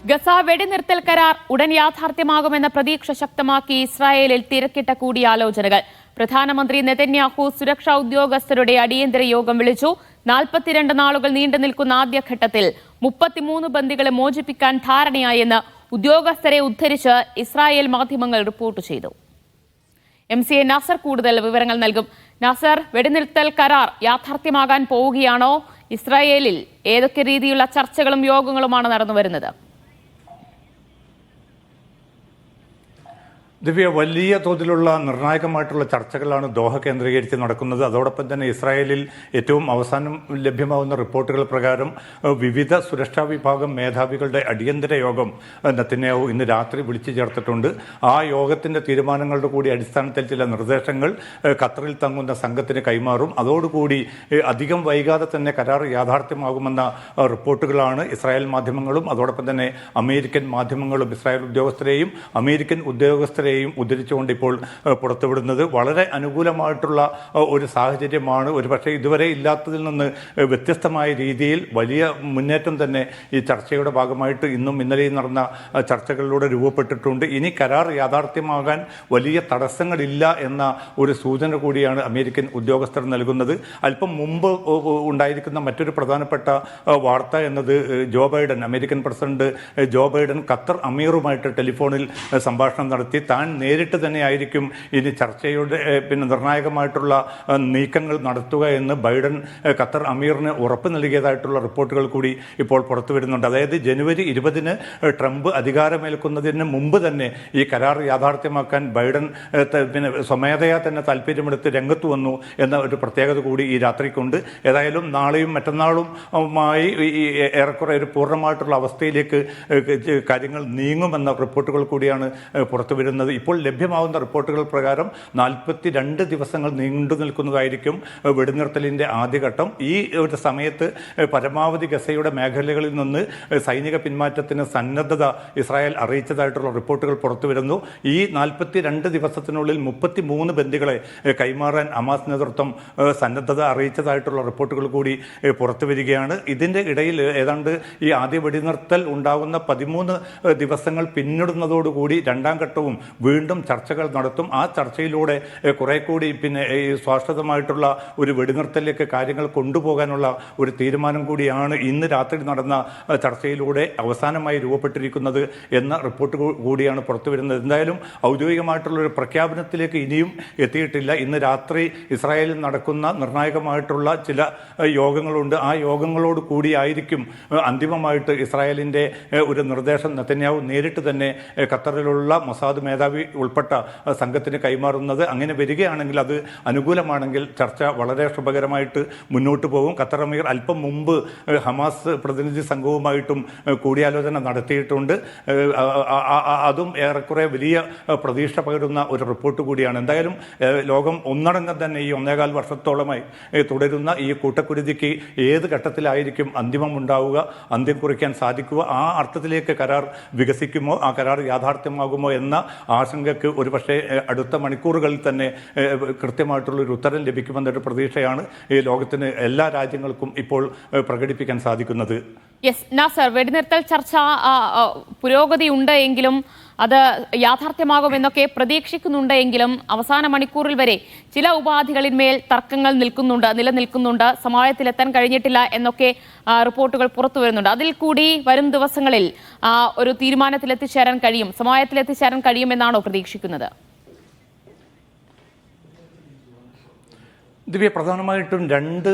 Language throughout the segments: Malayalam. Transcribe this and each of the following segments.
ഗസ വെടിനിർത്തൽ കരാർ ഉടൻ യാഥാർത്ഥ്യമാകുമെന്ന പ്രതീക്ഷ ശക്തമാക്കി ഇസ്രായേലിൽ തിരക്കിട്ട കൂടിയാലോചനകൾ. പ്രധാനമന്ത്രി നെതന്യാഹു സുരക്ഷാ ഉദ്യോഗസ്ഥരുടെ അടിയന്തര യോഗം വിളിച്ചു. 42 നാളുകൾ നീണ്ടു നിൽക്കുന്ന ആദ്യഘട്ടത്തിൽ 33 ബന്ദികളെ മോചിപ്പിക്കാൻ ധാരണയായെന്ന് ഉദ്യോഗസ്ഥരെ ഉദ്ധരിച്ച് ഇസ്രായേൽ മാധ്യമങ്ങൾ റിപ്പോർട്ട് ചെയ്തു. MCA നാസർ കൂടുതൽ വിവരങ്ങൾ നൽകും. നാസർ, വെടിനിർത്തൽ കരാർ യാഥാർത്ഥ്യമാകാൻ പോവുകയാണോ? ഇസ്രായേലിൽ ഏതൊക്കെ രീതിയിലുള്ള ചർച്ചകളും യോഗങ്ങളുമാണ് നടന്നുവരുന്നത്? ദിവ്യ, വലിയ തോതിലുള്ള നിർണായകമായിട്ടുള്ള ചർച്ചകളാണ് ദോഹ കേന്ദ്രീകരിച്ച് നടക്കുന്നത്. അതോടൊപ്പം തന്നെ ഇസ്രായേലിൽ ഏറ്റവും അവസാനം ലഭ്യമാവുന്ന റിപ്പോർട്ടുകൾ പ്രകാരം വിവിധ സുരക്ഷാ വിഭാഗം മേധാവികളുടെ അടിയന്തര യോഗം നെതന്യാഹു ഇന്ന് രാത്രി വിളിച്ചു ചേർത്തിട്ടുണ്ട്. ആ യോഗത്തിൻ്റെ തീരുമാനങ്ങളുടെ കൂടി അടിസ്ഥാനത്തിൽ ചില നിർദ്ദേശങ്ങൾ ഖത്തറിൽ തങ്ങുന്ന സംഘത്തിന് കൈമാറും. അതോടുകൂടി അധികം വൈകാതെ തന്നെ കരാർ യാഥാർത്ഥ്യമാകുമെന്ന റിപ്പോർട്ടുകളാണ് ഇസ്രായേൽ മാധ്യമങ്ങളും അതോടൊപ്പം തന്നെ അമേരിക്കൻ മാധ്യമങ്ങളും ഇസ്രായേൽ ഉദ്യോഗസ്ഥരെയും അമേരിക്കൻ ഉദ്യോഗസ്ഥരെയും ഉദ്ധരിച്ചുകൊണ്ട് ഇപ്പോൾ പുറത്തുവിടുന്നത്. വളരെ അനുകൂലമായിട്ടുള്ള ഒരു സാഹചര്യമാണ്. ഒരുപക്ഷെ ഇതുവരെ ഇല്ലാത്തതിൽ നിന്ന് വ്യത്യസ്തമായ രീതിയിൽ വലിയ മുന്നേറ്റം തന്നെ ഈ ചർച്ചയുടെ ഭാഗമായിട്ട് ഇന്നും ഇന്നലെയും നടന്ന ചർച്ചകളിലൂടെ രൂപപ്പെട്ടിട്ടുണ്ട്. ഇനി കരാർ യാഥാർത്ഥ്യമാകാൻ വലിയ തടസ്സങ്ങളില്ല എന്ന ഒരു സൂചന കൂടിയാണ് അമേരിക്കൻ ഉദ്യോഗസ്ഥർ നൽകുന്നത്. അല്പം മുമ്പ് ഉണ്ടായിരിക്കുന്ന മറ്റൊരു പ്രധാനപ്പെട്ട വാർത്ത എന്നത് American president Joe Biden Qatar അമീറുമായിട്ട് ടെലിഫോണിൽ സംഭാഷണം നടത്തി. താൻ നേരിട്ട് തന്നെ ആയിരിക്കും ഇനി ചർച്ചയുടെ നിർണായകമായിട്ടുള്ള നീക്കങ്ങൾ നടത്തുക എന്ന് ബൈഡൻ ഖത്തർ അമീറിന് ഉറപ്പ് നൽകിയതായിട്ടുള്ള റിപ്പോർട്ടുകൾ കൂടി ഇപ്പോൾ പുറത്തു വരുന്നുണ്ട്. അതായത് ജനുവരി 20-ന് ട്രംപ് അധികാരമേൽക്കുന്നതിന് മുമ്പ് തന്നെ ഈ കരാർ യാഥാർത്ഥ്യമാക്കാൻ ബൈഡൻ സ്വമേധയാ തന്നെ താല്പര്യമെടുത്ത് രംഗത്ത് വന്നു എന്ന ഒരു പ്രത്യേകത കൂടി ഈ രാത്രിക്കുണ്ട്. ഏതായാലും നാളെയും മറ്റന്നാളുമായി ഏറെക്കുറെ ഒരു പൂർണ്ണമായിട്ടുള്ള അവസ്ഥയിലേക്ക് കാര്യങ്ങൾ നീങ്ങുമെന്ന റിപ്പോർട്ടുകൾ കൂടിയാണ് പുറത്തു വരുന്നത്. ഇപ്പോൾ ലഭ്യമാവുന്ന റിപ്പോർട്ടുകൾ പ്രകാരം 42 ദിവസങ്ങൾ നീണ്ടു നിൽക്കുന്നതായിരിക്കും വെടിനിർത്തലിൻ്റെ ആദ്യഘട്ടം. ഈ ഒരു സമയത്ത് പരമാവധി ഗസയുടെ മേഖലകളിൽ നിന്ന് സൈനിക പിന്മാറ്റത്തിന് സന്നദ്ധത ഇസ്രായേൽ അറിയിച്ചതായിട്ടുള്ള റിപ്പോർട്ടുകൾ പുറത്തു വരുന്നു. ഈ 42 ദിവസത്തിനുള്ളിൽ 33 ബന്ദികളെ കൈമാറാൻ ഹമാസ് നേതൃത്വം സന്നദ്ധത അറിയിച്ചതായിട്ടുള്ള റിപ്പോർട്ടുകൾ കൂടി പുറത്തു വരികയാണ്. ഇതിൻ്റെ ഇടയിൽ ഏതാണ്ട് ഈ ആദ്യ വെടിനിർത്തൽ ഉണ്ടാകുന്ന 13 ദിവസങ്ങൾ പിന്നിടുന്നതോടുകൂടി രണ്ടാം ഘട്ടവും വീണ്ടും ചർച്ചകൾ നടത്തും. ആ ചർച്ചയിലൂടെ കുറെ കൂടി ഈ സ്വാശ്രിതമായിട്ടുള്ള ഒരു വെടിനിർത്തലിലേക്ക് കാര്യങ്ങൾ കൊണ്ടുപോകാനുള്ള ഒരു തീരുമാനം കൂടിയാണ് ഇന്ന് രാത്രി നടന്ന ചർച്ചയിലൂടെ അവസാനമായി രൂപപ്പെട്ടിരിക്കുന്നത് എന്ന റിപ്പോർട്ട് കൂടിയാണ് പുറത്തു വരുന്നത്. എന്തായാലും ഔദ്യോഗികമായിട്ടുള്ള ഒരു പ്രഖ്യാപനത്തിലേക്ക് ഇനിയും എത്തിയിട്ടില്ല. ഇന്ന് രാത്രി ഇസ്രായേലിൽ നടക്കുന്ന നിർണായകമായിട്ടുള്ള ചില യോഗങ്ങളുണ്ട്. ആ യോഗങ്ങളോട് കൂടിയായിരിക്കും അന്തിമമായിട്ട് ഇസ്രായേലിൻ്റെ ഒരു നിർദ്ദേശം നെതന്യാഹു നേരിട്ട് തന്നെ ഖത്തറിലുള്ള മൊസാദ് മേധാവി ഉൾപ്പെട്ട സംഘത്തിന് കൈമാറുന്നത്. അങ്ങനെ വരികയാണെങ്കിൽ അത് അനുകൂലമാണെങ്കിൽ ചർച്ച വളരെ ശുഭകരമായിട്ട് മുന്നോട്ട് പോകും. ഖത്തർ അമീർ അല്പം മുമ്പ് ഹമാസ് പ്രതിനിധി സംഘവുമായിട്ടും കൂടിയാലോചന നടത്തിയിട്ടുണ്ട്. അതും ഏറെക്കുറെ വലിയ പ്രതീക്ഷ പകരുന്ന ഒരു റിപ്പോർട്ട് കൂടിയാണ്. എന്തായാലും ലോകം ഒന്നടങ്കം തന്നെ ഈ 1.25 വർഷത്തോളമായി തുടരുന്ന ഈ കൂട്ടക്കുരുതിക്ക് ഏത് ഘട്ടത്തിലായിരിക്കും അന്തിമം ഉണ്ടാവുക, അന്ത്യം കുറിക്കാൻ സാധിക്കുക, ആ അർത്ഥത്തിലേക്ക് കരാർ വികസിക്കുമോ, ആ കരാർ യാഥാർത്ഥ്യമാകുമോ എന്ന ആശങ്കയ്ക്ക് ഒരുപക്ഷെ അടുത്ത മണിക്കൂറുകളിൽ തന്നെ കൃത്യമായിട്ടുള്ളൊരു ഉത്തരം ലഭിക്കുമെന്നൊരു പ്രതീക്ഷയാണ് ഈ ലോകത്തിന് എല്ലാ രാജ്യങ്ങൾക്കും ഇപ്പോൾ പ്രകടിപ്പിക്കാൻ സാധിക്കുന്നത്. നാസർ, വെടിനിർത്തൽ ചർച്ച പുരോഗതിയുണ്ട് എങ്കിലും അത് യാഥാർത്ഥ്യമാകുമെന്നൊക്കെ പ്രതീക്ഷിക്കുന്നുണ്ട് എങ്കിലും അവസാന മണിക്കൂറിൽ വരെ ചില ഉപാധികളിന്മേൽ തർക്കങ്ങൾ നിലനിൽക്കുന്നുണ്ട്, സമാധാനത്തിലെത്താൻ കഴിഞ്ഞിട്ടില്ല എന്നൊക്കെ റിപ്പോർട്ടുകൾ പുറത്തു വരുന്നുണ്ട്. അതിൽ കൂടി വരും ദിവസങ്ങളിൽ ഒരു സമാധാനത്തിലെത്തിച്ചേരാൻ കഴിയുമെന്നാണോ പ്രതീക്ഷിക്കുന്നത്? ദിവ്യ, പ്രധാനമായിട്ടും 2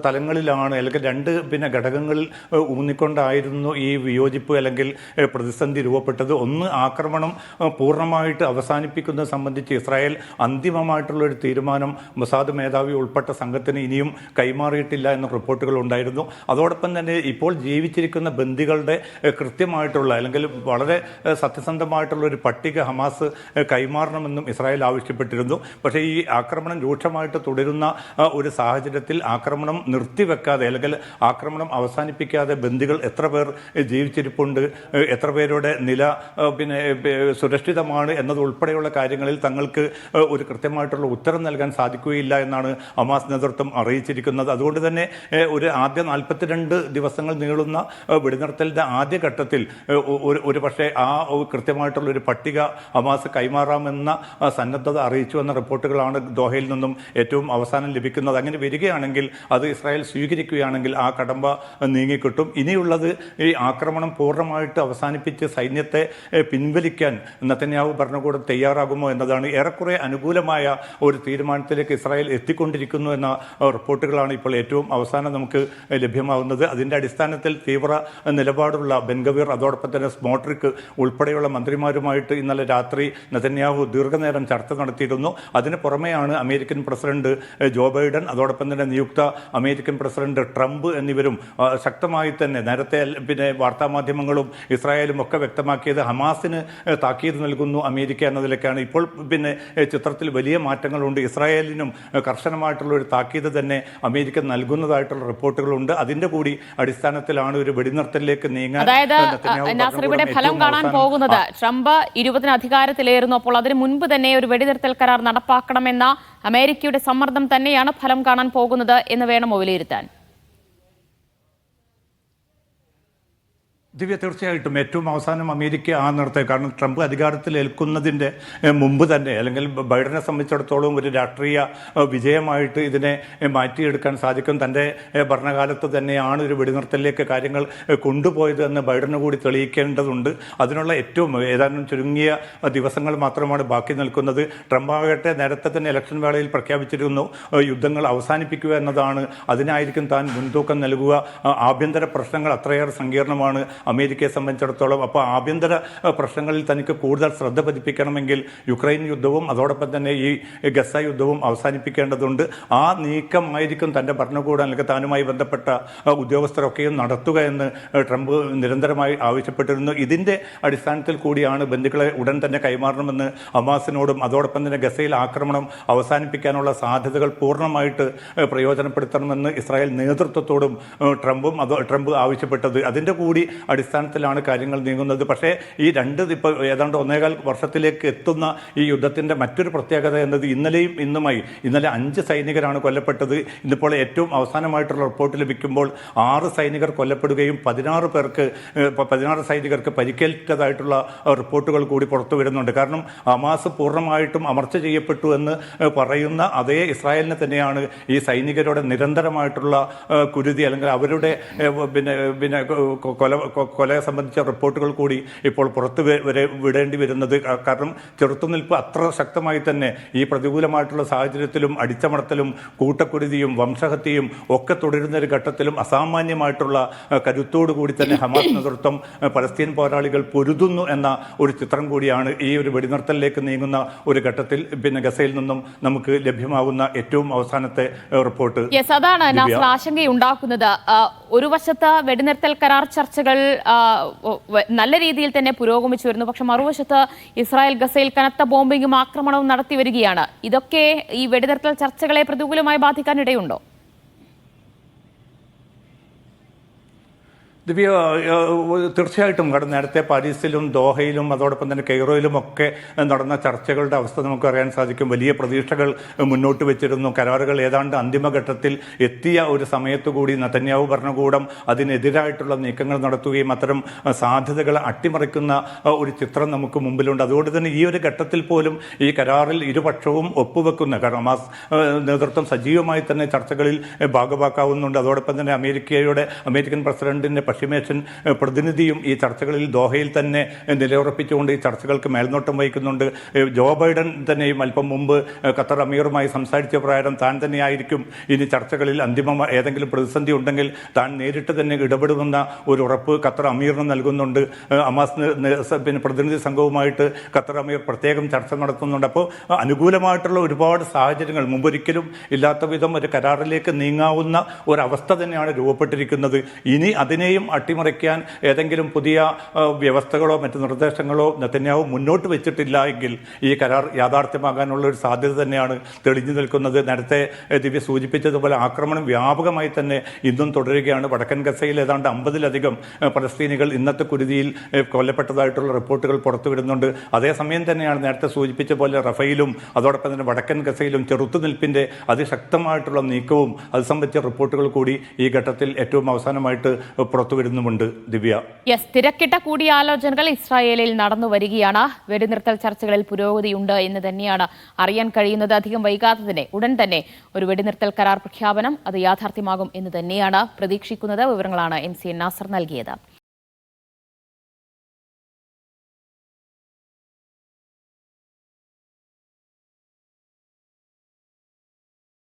തലങ്ങളിലാണ് അല്ലെങ്കിൽ 2 ഘടകങ്ങളിൽ ഊന്നിക്കൊണ്ടായിരുന്നു ഈ വിയോജിപ്പ് അല്ലെങ്കിൽ പ്രതിസന്ധി രൂപപ്പെട്ടത്. ഒന്ന്, ആക്രമണം പൂർണ്ണമായിട്ട് അവസാനിപ്പിക്കുന്നത് സംബന്ധിച്ച് ഇസ്രായേൽ അന്തിമമായിട്ടുള്ളൊരു തീരുമാനം മൊസാദ് മേധാവി ഉൾപ്പെട്ട സംഘത്തിന് ഇനിയും കൈമാറിയിട്ടില്ല എന്ന റിപ്പോർട്ടുകൾ ഉണ്ടായിരുന്നു. അതോടൊപ്പം തന്നെ ഇപ്പോൾ ജീവിച്ചിരിക്കുന്ന ബന്ദികളുടെ കൃത്യമായിട്ടുള്ള അല്ലെങ്കിൽ വളരെ സത്യസന്ധമായിട്ടുള്ള ഒരു പട്ടിക ഹമാസ് കൈമാറണമെന്നും ഇസ്രായേൽ ആവശ്യപ്പെട്ടിരുന്നു. പക്ഷേ ഈ ആക്രമണം രൂക്ഷമായിട്ട് തുടരുന്ന ഒരു സാഹചര്യത്തിൽ ആക്രമണം നിർത്തിവെക്കാതെ അല്ലെങ്കിൽ ആക്രമണം അവസാനിപ്പിക്കാതെ ബന്ദികൾ എത്ര പേർ ജീവിച്ചിരിപ്പുണ്ട്, എത്ര പേരുടെ നില സുരക്ഷിതമാണ് എന്നതുൾപ്പെടെയുള്ള കാര്യങ്ങളിൽ തങ്ങൾക്ക് ഒരു കൃത്യമായിട്ടുള്ള ഉത്തരം നൽകാൻ സാധിക്കുകയില്ല എന്നാണ് ഹമാസ് നേതൃത്വം അറിയിച്ചിരിക്കുന്നത്. അതുകൊണ്ട് തന്നെ ഒരു ആദ്യ 42 ദിവസങ്ങൾ നീളുന്ന വെടിനിർത്തലിന്റെ ആദ്യഘട്ടത്തിൽ ഒരു പക്ഷേ ആ കൃത്യമായിട്ടുള്ള ഒരു പട്ടിക ഹമാസ് കൈമാറാമെന്ന സന്നദ്ധത അറിയിച്ചു എന്ന റിപ്പോർട്ടുകളാണ് ദോഹയിൽ നിന്നും ഏറ്റവും അവസാനം ലഭിക്കുന്നത്. അങ്ങനെ വരികയാണെങ്കിൽ അത് ഇസ്രായേൽ സ്വീകരിക്കുകയാണെങ്കിൽ ആ കടമ്പ നീങ്ങിക്കിട്ടും. ഇനിയുള്ളത് ഈ ആക്രമണം പൂർണ്ണമായിട്ട് അവസാനിപ്പിച്ച് സൈന്യത്തെ പിൻവലിക്കാൻ നെതന്യാഹു ഭരണകൂടം തയ്യാറാകുമോ എന്നതാണ്. ഏറെക്കുറെ അനുകൂലമായ ഒരു തീരുമാനത്തിലേക്ക് ഇസ്രായേൽ എത്തിക്കൊണ്ടിരിക്കുന്നു എന്ന റിപ്പോർട്ടുകളാണ് ഇപ്പോൾ ഏറ്റവും അവസാനം നമുക്ക് ലഭ്യമാകുന്നത്. അതിൻ്റെ അടിസ്ഥാനത്തിൽ തീവ്ര നിലപാടുള്ള ബെൻഗവീർ അതോടൊപ്പം തന്നെ സ്മോട്രിക് ഉൾപ്പെടെയുള്ള മന്ത്രിമാരുമായിട്ട് ഇന്നലെ രാത്രി നെതന്യാഹു ദീർഘനേരം ചർച്ച നടത്തിയിരുന്നു. അതിന് പുറമെയാണ് അമേരിക്കൻ പ്രസിഡന്റ് ജോ ബൈഡൻ അതോടൊപ്പം തന്നെ നിയുക്ത അമേരിക്കൻ പ്രസിഡന്റ് ട്രംപ് എന്നിവരും ശക്തമായി തന്നെ നേരത്തെ വാർത്താമാധ്യമങ്ങളും ഇസ്രായേലും ഒക്കെ വ്യക്തമാക്കിയത് ഹമാസിന് താക്കീത് നൽകുന്നു അമേരിക്ക എന്നതിലേക്കാണ്. ഇപ്പോൾ ചിത്രത്തിൽ വലിയ മാറ്റങ്ങളുണ്ട്. ഇസ്രായേലിനും കർശനമായിട്ടുള്ള ഒരു താക്കീത് തന്നെ അമേരിക്ക നൽകുന്നതായിട്ടുള്ള റിപ്പോർട്ടുകളുണ്ട്. അതിന്റെ കൂടി അടിസ്ഥാനത്തിലാണ് ഒരു വെടിനിർത്തലിലേക്ക് നീങ്ങാൻ. അതായത് ഇവിടെ ഫലം കാണാൻ പോകുന്നത് ട്രംപ് 20 അധികാരത്തിലേറുന്നു. അപ്പോൾ അതിന് മുൻപ് തന്നെ ഒരു വെടിനിർത്തൽ കരാർ നടപ്പാക്കണമെന്ന അമേരിക്കയുടെ സമ്മർദ്ദം തന്നെയാണ് ഫലം കാണാൻ പോകുന്നത് എന്ന് വേണമോ വിലയിരുത്താൻ? ദിവ്യ, തീർച്ചയായിട്ടും ഏറ്റവും അവസാനം അമേരിക്ക ആ നിർത്തേ. കാരണം ട്രംപ് അധികാരത്തിൽ ഏൽക്കുന്നതിൻ്റെ മുമ്പ് തന്നെ അല്ലെങ്കിൽ ബൈഡനെ സംബന്ധിച്ചിടത്തോളം ഒരു രാഷ്ട്രീയ വിജയമായിട്ട് ഇതിനെ മാറ്റിയെടുക്കാൻ സാധിക്കും. തൻ്റെ ഭരണകാലത്ത് തന്നെയാണ് ഒരു വെടിനിർത്തലിലേക്ക് കാര്യങ്ങൾ കൊണ്ടുപോയത് എന്ന് ബൈഡന് കൂടി തെളിയിക്കേണ്ടതുണ്ട്. അതിനുള്ള ഏറ്റവും ഏതാനും ചുരുങ്ങിയ ദിവസങ്ങൾ മാത്രമാണ് ബാക്കി നിൽക്കുന്നത്. ട്രംപ് ആകട്ടെ നേരത്തെ തന്നെ ഇലക്ഷൻ വേളയിൽ പ്രഖ്യാപിച്ചിരുന്നു യുദ്ധങ്ങൾ അവസാനിപ്പിക്കുക എന്നതാണ്. അതിനായിരിക്കും താൻ മുൻതൂക്കം നൽകുക. ആഭ്യന്തര പ്രശ്നങ്ങൾ അത്രയേറെ സങ്കീർണമാണ് അമേരിക്കയെ സംബന്ധിച്ചിടത്തോളം. അപ്പോൾ ആഭ്യന്തര പ്രശ്നങ്ങളിൽ തനിക്ക് കൂടുതൽ ശ്രദ്ധ പതിപ്പിക്കണമെങ്കിൽ യുക്രൈൻ യുദ്ധവും അതോടൊപ്പം തന്നെ ഈ ഗസ യുദ്ധവും അവസാനിപ്പിക്കേണ്ടതുണ്ട്. ആ നീക്കമായിരിക്കും തൻ്റെ ഭരണകൂടം അല്ലെങ്കിൽ താനുമായി ബന്ധപ്പെട്ട ഉദ്യോഗസ്ഥരൊക്കെയും നടത്തുക എന്ന് ട്രംപ് നിരന്തരമായി ആവശ്യപ്പെട്ടിരുന്നു. ഇതിൻ്റെ അടിസ്ഥാനത്തിൽ കൂടിയാണ് ബന്ധുക്കളെ ഉടൻ തന്നെ കൈമാറണമെന്ന് ഹമാസിനോടും അതോടൊപ്പം തന്നെ ഗസയിൽ ആക്രമണം അവസാനിപ്പിക്കാനുള്ള സാധ്യതകൾ പൂർണ്ണമായിട്ട് പ്രയോജനപ്പെടുത്തണമെന്ന് ഇസ്രായേൽ നേതൃത്വത്തോടും ട്രംപ് ആവശ്യപ്പെട്ടത്. അതിൻ്റെ കൂടി അടിസ്ഥാനത്തിലാണ് കാര്യങ്ങൾ നീങ്ങുന്നത്. പക്ഷേ ഈ ഇപ്പോൾ ഏതാണ്ട് 1.25 വർഷത്തിലേക്ക് എത്തുന്ന ഈ യുദ്ധത്തിൻ്റെ മറ്റൊരു പ്രത്യേകത എന്നത് ഇന്നലെയും ഇന്നുമായി ഇന്നലെ 5 സൈനികരാണ് കൊല്ലപ്പെട്ടത്. ഇന്നിപ്പോൾ ഏറ്റവും അവസാനമായിട്ടുള്ള റിപ്പോർട്ട് ലഭിക്കുമ്പോൾ 6 സൈനികർ കൊല്ലപ്പെടുകയും 16 സൈനികർക്ക് പരിക്കേറ്റതായിട്ടുള്ള റിപ്പോർട്ടുകൾ കൂടി പുറത്തു വരുന്നുണ്ട്. കാരണം ഹമാസ് പൂർണ്ണമായിട്ടും അമർച്ച ചെയ്യപ്പെട്ടു എന്ന് പറയുന്ന അതേ ഇസ്രായേലിനെ തന്നെയാണ് ഈ സൈനികരുടെ നിരന്തരമായിട്ടുള്ള കുരുതി അല്ലെങ്കിൽ അവരുടെ കൊലയെ സംബന്ധിച്ച റിപ്പോർട്ടുകൾ കൂടി ഇപ്പോൾ പുറത്തു വിടേണ്ടി വരുന്നത്. കാരണം ചെറുത്തുനിൽപ്പ് അത്ര ശക്തമായി തന്നെ ഈ പ്രതികൂലമായിട്ടുള്ള സാഹചര്യത്തിലും അടിച്ചമർത്തലും കൂട്ടക്കുരുതിയും വംശഹത്യയും ഒക്കെ തുടരുന്ന ഒരു ഘട്ടത്തിലും അസാമാന്യമായിട്ടുള്ള കരുത്തോടു കൂടി തന്നെ ഹമാസ് നേതൃത്വം പലസ്തീൻ പോരാളികൾ പൊരുതുന്നു എന്ന ഒരു ചിത്രം കൂടിയാണ് ഈ ഒരു വെടിനിർത്തലിലേക്ക് നീങ്ങുന്ന ഒരു ഘട്ടത്തിൽ ഗസയിൽ നിന്നും നമുക്ക് ലഭ്യമാകുന്ന ഏറ്റവും അവസാനത്തെ റിപ്പോർട്ട്. അതാണ് ആശങ്കയുണ്ടാക്കുന്നത്. ഒരു വശത്ത് വെടിനിർത്തൽ കരാർ ചർച്ചകൾ നല്ല രീതിയിൽ തന്നെ പുരോഗമിച്ചു വരുന്നു. പക്ഷെ മറുവശത്ത് ഇസ്രായേൽ ഗസയിൽ കനത്ത ബോംബിങ്ങും ആക്രമണവും നടത്തി വരികയാണ്. ഇതൊക്കെ ഈ വെടിനിർത്തൽ ചർച്ചകളെ പ്രതികൂലമായി ബാധിക്കാനിടയുണ്ടോ? ദിവ്യ, തീർച്ചയായിട്ടും കാരണം നേരത്തെ പാരീസിലും ദോഹയിലും അതോടൊപ്പം തന്നെ കെയ്റോയിലും ഒക്കെ നടന്ന ചർച്ചകളുടെ അവസ്ഥ നമുക്ക് അറിയാൻ സാധിക്കും. വലിയ പ്രതീക്ഷകൾ മുന്നോട്ട് വെച്ചിരുന്നു. കരാറുകൾ ഏതാണ്ട് അന്തിമഘട്ടത്തിൽ എത്തിയ ഒരു സമയത്തുകൂടി നെതന്യാഹു ഭരണകൂടം അതിനെതിരായിട്ടുള്ള നീക്കങ്ങൾ നടത്തുകയും അത്തരം സാധ്യതകളെ അട്ടിമറിക്കുന്ന ഒരു ചിത്രം നമുക്ക് മുമ്പിലുണ്ട്. അതുകൊണ്ട് തന്നെ ഈ ഒരു ഘട്ടത്തിൽ പോലും ഈ കരാറിൽ ഇരുപക്ഷവും ഒപ്പുവെക്കുന്ന കാരണം ഹമാസ് നേതൃത്വം സജീവമായി തന്നെ ചർച്ചകളിൽ ഭാഗമാക്കാവുന്നുണ്ട്. അതോടൊപ്പം തന്നെ അമേരിക്കൻ പ്രസിഡന്റിന്റെ പശ്ചിമേഷ്യൻ പ്രതിനിധിയും ഈ ചർച്ചകളിൽ ദോഹയിൽ തന്നെ നിലയുറപ്പിച്ചുകൊണ്ട് ഈ ചർച്ചകൾക്ക് മേൽനോട്ടം വഹിക്കുന്നുണ്ട്. ജോ ബൈഡൻ തന്നെയും അല്പം മുമ്പ് ഖത്തർ അമീറുമായി സംസാരിച്ച പ്രകാരം താൻ തന്നെയായിരിക്കും ഇനി ചർച്ചകളിൽ അന്തിമ ഏതെങ്കിലും പ്രതിസന്ധി ഉണ്ടെങ്കിൽ താൻ നേരിട്ട് തന്നെ ഇടപെടുമെന്ന ഒരു ഉറപ്പ് ഖത്തർ അമീറിന് നൽകുന്നുണ്ട്. ഹമാസ് പ്രതിനിധി സംഘവുമായിട്ട് ഖത്തർ അമീർ പ്രത്യേകം ചർച്ച നടത്തുന്നുണ്ട്. അപ്പോൾ അനുകൂലമായിട്ടുള്ള ഒരുപാട് സാഹചര്യങ്ങൾ മുമ്പൊരിക്കലും ഇല്ലാത്ത വിധം ഒരു കരാറിലേക്ക് നീങ്ങാവുന്ന ഒരവസ്ഥ തന്നെയാണ് രൂപപ്പെട്ടിരിക്കുന്നത്. ഇനി അതിനെയും അട്ടിമറിക്കാൻ ഏതെങ്കിലും പുതിയ വ്യവസ്ഥകളോ മറ്റ് നിർദ്ദേശങ്ങളോ നെതന്യാഹു മുന്നോട്ട് വെച്ചിട്ടില്ല എങ്കിൽ ഈ കരാർ യാഥാർത്ഥ്യമാകാനുള്ള ഒരു സാധ്യത തന്നെയാണ് തെളിഞ്ഞു നിൽക്കുന്നത്. നേരത്തെ ദിവ്യ സൂചിപ്പിച്ചതുപോലെ ആക്രമണം വ്യാപകമായി തന്നെ ഇന്നും തുടരുകയാണ്. വടക്കൻ ഗസയിൽ ഏതാണ്ട് 50-ലധികം പലസ്തീനികൾ ഇന്നത്തെ കുരുതിയിൽ കൊല്ലപ്പെട്ടതായിട്ടുള്ള റിപ്പോർട്ടുകൾ പുറത്തുവിടുന്നുണ്ട്. അതേസമയം തന്നെയാണ് നേരത്തെ സൂചിപ്പിച്ച പോലെ റഫയിലും അതോടൊപ്പം തന്നെ വടക്കൻ ഗസയിലും ചെറുത്തുനിൽപ്പിന്റെ അതിശക്തമായിട്ടുള്ള നീക്കവും അത് സംബന്ധിച്ച റിപ്പോർട്ടുകൾ കൂടി ഈ ഘട്ടത്തിൽ ഏറ്റവും അവസാനമായിട്ട് പുറത്തുവിടുന്നുമുണ്ട്. ദിവ്യ, തിരക്കിട്ട കൂടിയാലോചനകൾ ഇസ്രായേലിൽ നടന്നു വരികയാണ്. വെടിനിർത്തൽ ചർച്ചകളിൽ പുരോഗതിയുണ്ട് എന്ന് തന്നെയാണ് അറിയാൻ കഴിയുന്നത്. അധികം വൈകാതെ തന്നെ ഉടൻ തന്നെ ഒരു വെടിനിർത്തൽ കരാർ പ്രഖ്യാപനം അത് യാഥാർത്ഥ്യമാകും എന്ന് തന്നെയാണ് പ്രതീക്ഷിക്കുന്നത്. വിവരങ്ങളാണ് MC നാസർ നൽകിയത്.